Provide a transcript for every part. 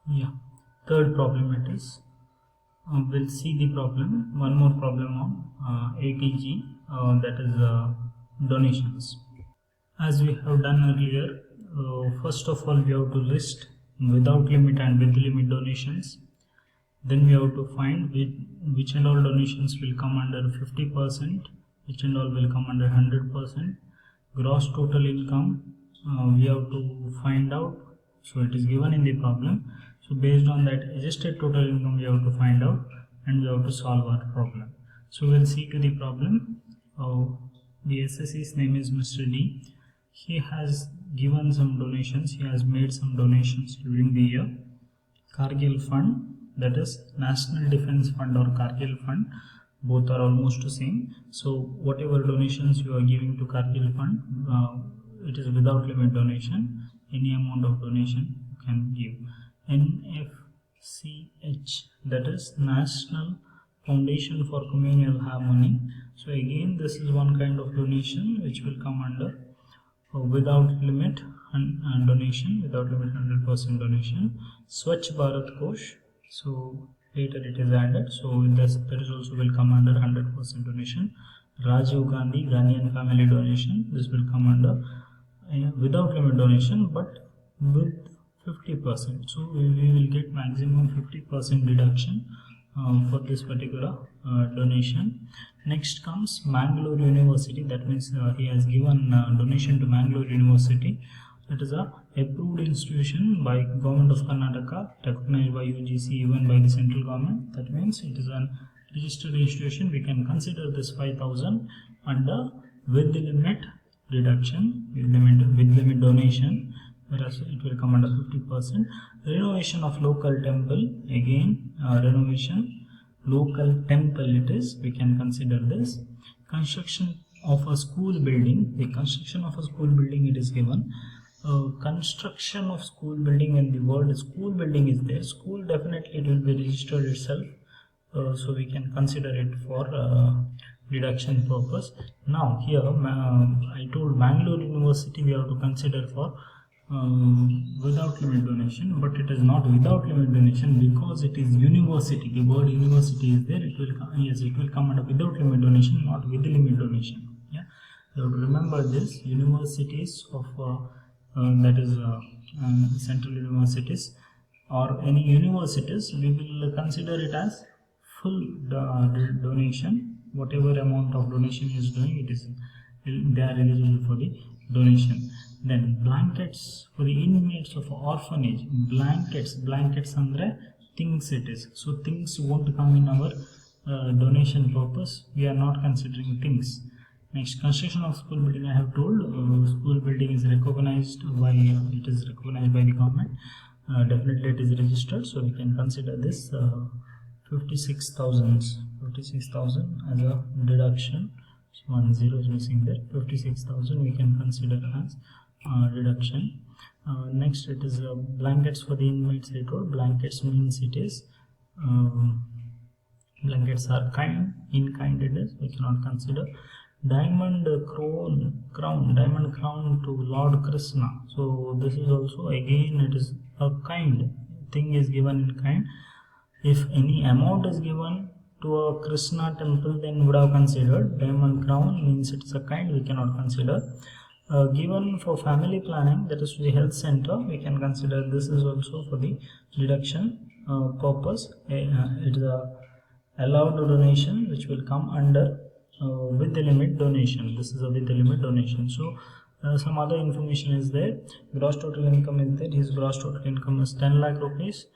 Yeah, third problem it is. We'll see the problem. One more problem on ATG, that is donations. As we have done earlier, first of all we have to list without limit and with limit donations. Then we have to find which and all donations will come under 50%, which and all will come under 100%. Gross total income we have to find out. So it is given in the problem. So based on that adjusted total income we have to find out and we have to solve our problem. So we'll see to the problem. The SSE's name is Mr. D. He has given some donations. He has made some donations during the year. Kargil Fund, that is National Defense Fund or Kargil Fund, both are almost the same. So whatever donations you are giving to Kargil Fund, it is without limit donation. Any amount of donation you can give. NFCH, that is National Foundation for Communal Harmony. So again this is one kind of donation which will come under without limit and donation, without limit 100% donation. Swachh Bharat Kosh, so later it is added, so that is also will come under 100% donation. Rajiv Gandhi Ghanaian Family Donation, this will come under without limit donation but with 50%, so we will get maximum 50% deduction for this particular donation. Next comes Mangalore University, that means he has given donation to Mangalore University. That is a approved institution by Government of Karnataka, recognized by UGC, even by the central government. That means it is an registered institution. We can consider this 5,000 under with the limit deduction, with limit donation, whereas it will come under 50%. Renovation of local temple, again renovation local temple it is, we can consider this. Construction of a school building, the construction of a school building it is given. Construction of school building, when the word school building is there, school definitely it will be registered itself, so we can consider it for deduction purpose. Now here I told Mangalore University we have to consider for without limit donation, but it is not without limit donation because it is university. The word university is there. It will it will come under without limit donation, not with the limit donation. Yeah, you have to remember this. Universities of that is central universities or any universities, we will consider it as full donation. Whatever amount of donation is doing, it is they are eligible for the donation. Then blankets for the inmates of orphanage. Blankets andre things it is. So things won't come in our donation purpose. We are not considering things. Next, construction of school building. I have told school building is recognized by it is recognized by the government. Definitely it is registered. So we can consider this 56,000 as a deduction. So 1 0 is missing there. 56,000 we can consider as reduction. Next it is blankets for the inmates. I told blankets means it is blankets are in kind it is, we cannot consider. Diamond crown to Lord Krishna. So this is also again it is a kind thing is given in kind. If any amount is given to a Krishna temple, then would have considered. Diamond crown means it's a kind, we cannot consider. Given for family planning, that is to the health center, we can consider this is also for the deduction purpose. It is a allowed donation which will come under with the limit donation. This is a with the limit donation. So some other information is there. Gross total income is there. His gross total income is 10 lakh rupees.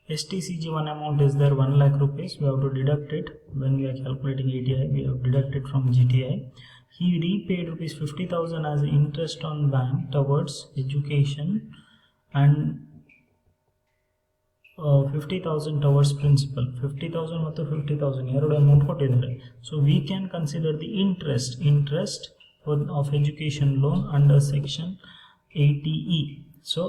STCG1 amount is there 1 lakh rupees. We have to deduct it when we are calculating ATI. We have deducted from GTI. He repaid rupees 50,000 as interest on bank towards education and 50,000 towards principal. 50,000 ಮತ್ತು 50,000 ಎರಡು amount ಕೊಟ್ಟಿದ್ದಾರೆ. So we can consider the interest of education loan under section 80E. So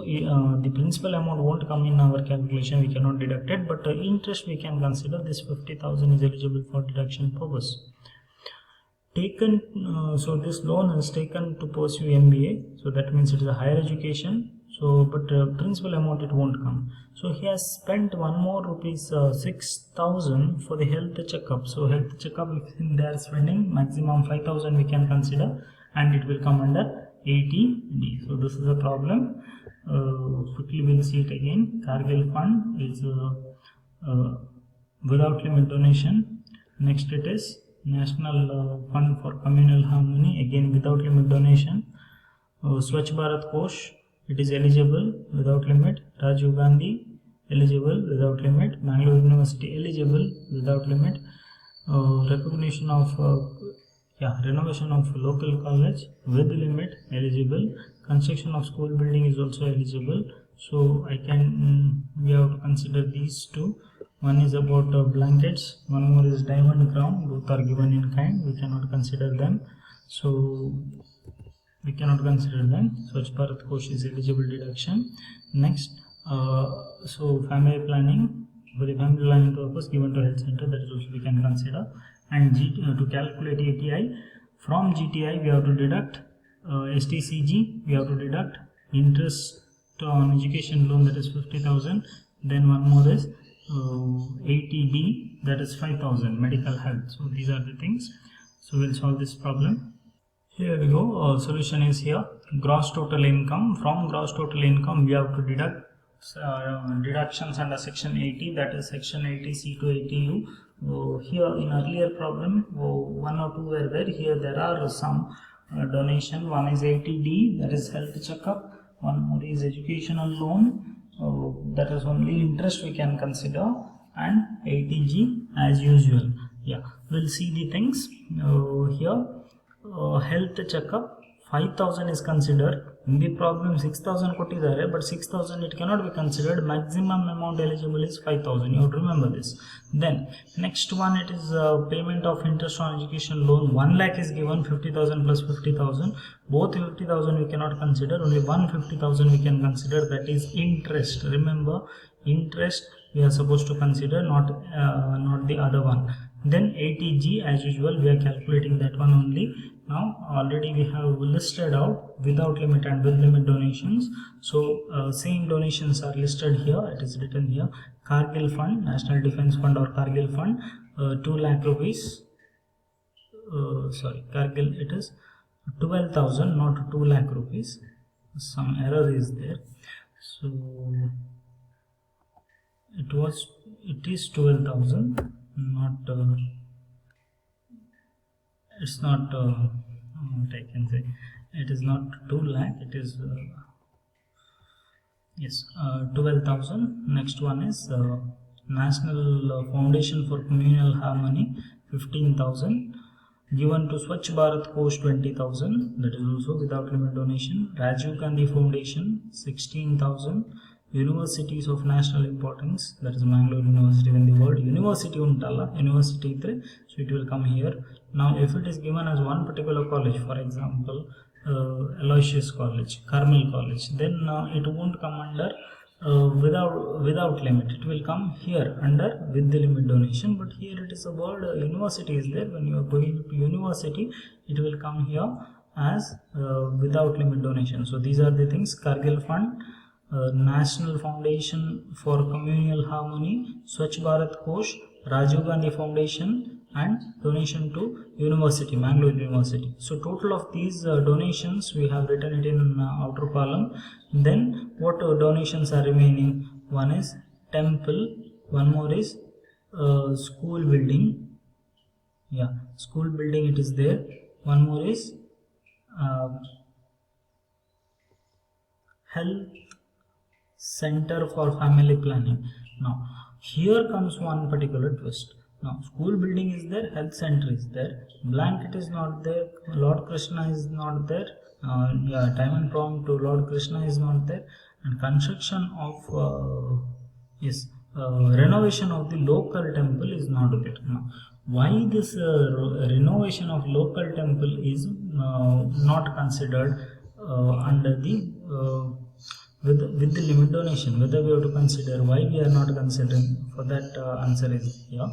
the principal amount won't come in our calculation, we cannot deduct it, but interest we can consider. This 50,000 is eligible for deduction purpose. Taken so this loan is taken to pursue MBA, so that means it is a higher education. So but principal amount it won't come. So he has spent one more rupees 6,000 for the health checkup. So health checkup, if they are spending maximum 5,000 we can consider, and it will come under 80D. So this is a problem. Quickly we'll see it again. Kargil fund is without limit donation. Next it is National Fund for Communal Harmony, again without limit donation. Swachh Bharat Kosh, it is eligible without limit. Rajiv Gandhi, eligible without limit. Bangalore University, eligible without limit. Recognition of renovation of local college with limit, eligible. Construction of school building is also eligible. So we have to consider these two. One is about blankets, one more is diamond crown. Both are given in kind, we cannot consider them. So we cannot consider them. Swachh Bharat Kosh is eligible deduction. Next, so family planning, for the family planning purpose given to health center, that is also we can consider. And to calculate ATI, from GTI we have to deduct STCG, we have to deduct interest on education loan, that is 50,000. Then one more is 80D, that is 5,000, medical health. So these are the things. So we'll solve this problem. Here we go. Solution is here. Gross total income. From gross total income we have to deduct deductions under section 80, that is section 80C to 80U. Here in earlier problem 1 or 2 were there. Here there are some donation. One is 80D, that is health checkup. One more is educational loan, that is only interest we can consider, and 80G as usual. Yeah, we'll see the things here. Health checkup 5,000 is considered. In the problem 6,000 kottidare, but 6,000 it cannot be considered. Maximum amount eligible is 5,000. You have to remember this. Then next one, it is payment of interest on education loan. 1 lakh is given, 50,000 plus 50,000. Both 50,000 we cannot consider. Only 150,000 we can consider. That is interest. Remember, interest we are supposed to consider, not the other one. Then 80G as usual, we are calculating that one only. Now already we have listed out without limit and with limit donations. So same donations are listed here. It is written here. Kargil Fund, National Defence Fund or Kargil Fund, 2 lakh rupees. Kargil, it is 12,000, not 2 lakh rupees. Some error is there. So it is 12,000, not it's not what I can say, it is not 2 lakh, it is yes, 12,000. Next one is National Foundation for Communal Harmony, 15,000. Given to Swachh Bharat Kosh, 20,000, that is also without limit donation. Rajiv Gandhi Foundation, 16,000. Universities of national importance, that is Mangalore University. When the word university untalla, university idre, so it will come here. Now if it is given as one particular college, for example Aloysius College, Carmel College, then it won't come under without limit. It will come here under with the limit donation, but here it is a word university is there. When you are going to university, it will come here as without limit donation. So these are the things: Kargil Fund, National Foundation for Communal Harmony, Swachh Bharat Kosh, Rajiv Gandhi Foundation, and donation to University, Mangalore University. So total of these donations we have written it in outer column. Then what donations are remaining? One is temple, one more is school building. Yeah, school building it is there. One more is health center for family planning. Now here comes one particular twist. Now school building is there, health center is there, blanket is not there, Lord Krishna is not there, diamond crown to Lord Krishna is not there, and construction of renovation of the local temple is not there. Now why this renovation of local temple is not considered under the with the limit donation? Whether we have to consider, why we are not considering, for that answer is here.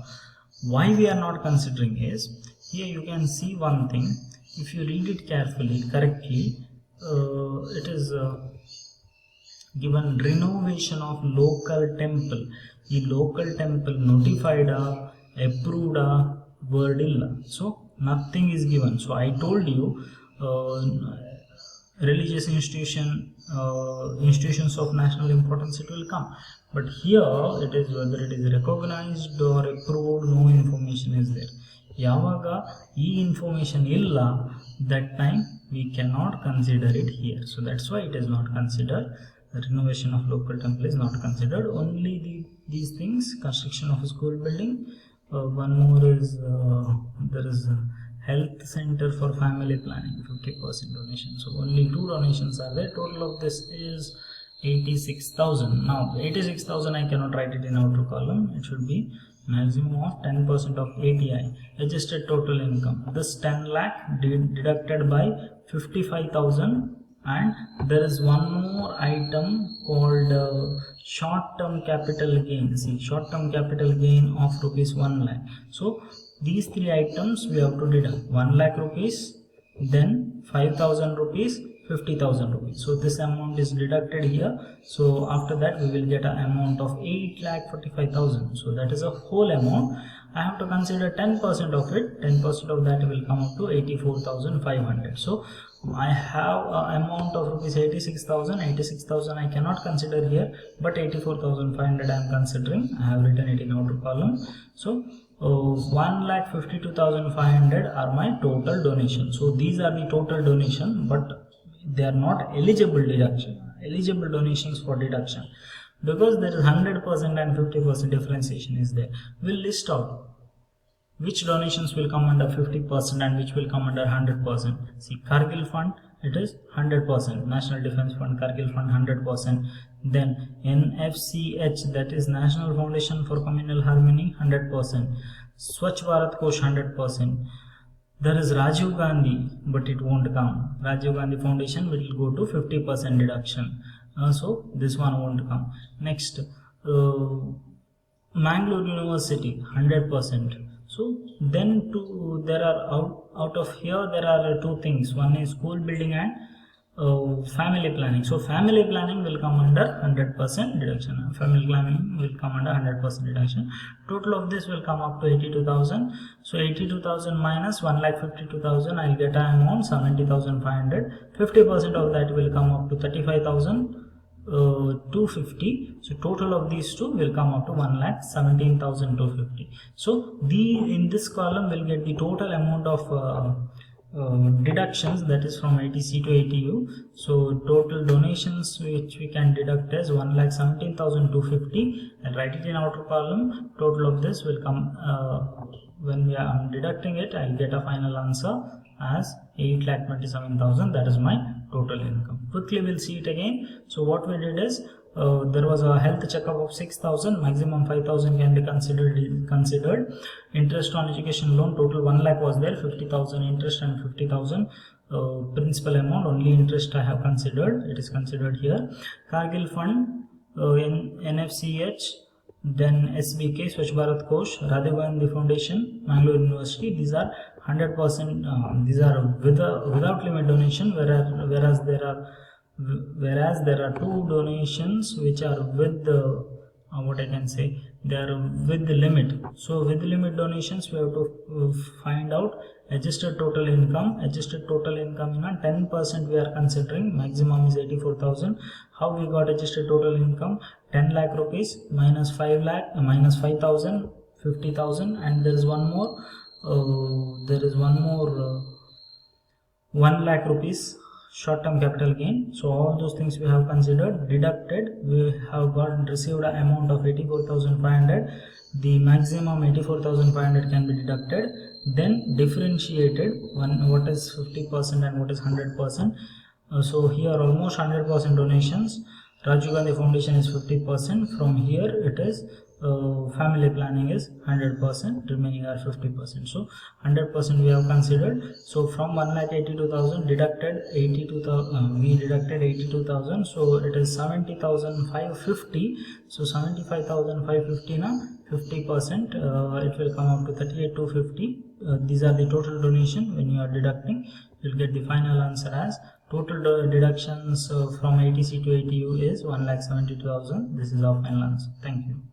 Why we are not considering is, here you can see one thing. If you read it carefully, correctly, it is given renovation of local temple. The local temple notified approved word illa, so nothing is given. So I told you religious institutions of national importance, it will come, but here it is whether it is recognized or approved, no information is there. Yavaga e information illa, that time we cannot consider it here. So that's why it is not considered. The renovation of local temple is not considered. Only these things, construction of a school building, one more is there is a health center for family planning, 50% donation. So only 2 donations are there. Total of this is 86,000. Now 86,000 I cannot write it in outer column, it should be maximum of 10% of ATI, adjusted total income. This 10 lakh deducted by 55,000, and there is one more item called short-term capital gain. See, short-term capital gain of rupees 1 lakh. So these 3 items we have to deduct: 1 lakh rupees, then 5,000 rupees, 50,000 rupees. So this amount is deducted here. So after that we will get an amount of 8,45,000. So that is a whole amount. I have to consider 10% of it. 10% of that will come up to 84,500. So I have an amount of rupees 86,000. 86,000 I cannot consider here, but 84,500 I am considering. I have written it in outer column. So 1,52,500 are my total donation. So these are the total donation, but they are not eligible donations for deduction, because there is 100% and 50% differentiation is there. We'll list out which donations will come under 50% and which will come under 100%. See, Kargil Fund, it is 100%. National Defense Fund, Kargil Fund, 100%. Then NFCH, that is National Foundation for Communal Harmony, 100%. Swachh Bharat Kosh, 100%. There is Rajiv Gandhi, but it won't come. Rajiv Gandhi Foundation will go to 50% deduction. So this one won't come. Next, Mangalore University, 100%. So then there are out of here there are 2 things. One is school building and family planning. So family planning will come under 100% deduction. Family planning will come under 100% deduction. Total of this will come up to 82,000. So 82,000 minus 1,52,000, I'll get an amount 70,500. 50% of that will come up to 35,250. So total of these two will come up to 1,17,250. So in this column we'll get the total amount of deductions, that is from ITC to ATU. So total donations which we can deduct is 1,17,250, and write it in outer column. Total of this will come when we are deducting it, I'll get a final answer as 8,27,000. That is my total income. Quickly we'll see it again. So what we did is there was a health checkup of 6,000, maximum 5,000 can be considered. Interest on education loan, total 1 lakh was there, 50,000 interest and 50,000 principal amount. Only interest I have considered, it is considered here. Kargil Fund, NFCH, then SBK, Swachh Bharat Kosh, Rajiv Gandhi Foundation, Mangalore University. These are 100%. These are without limit donation, whereas there are 2 donations which are with the what I can say, they are with the limit. So with the limit donations we have to find out adjusted total income. Adjusted total income in 10% we are considering. Maximum is 84,000. How we got adjusted total income? 10 lakh rupees minus 5 lakh minus 5,000, 50,000, and there is one more 1 lakh rupees short-term capital gain. So all those things we have considered, deducted, we have received an amount of 84,500. The maximum 84,500 can be deducted, then differentiated what is 50% and what is 100%. So here almost 100% donations. Rajiv Gandhi Foundation is 50%. From here it is family planning is 100%, remaining are 50%. So 100% we have considered. So from 1,82,000 deducted 82,000, we deducted 82,000. So it is 70,550. So 75,550 na 50%, it will come up to 38,250. These are the total donation. When you are deducting, you'll get the final answer as Total deductions from ATC to ATU is 1,72,000. This is our final answer. Thank you.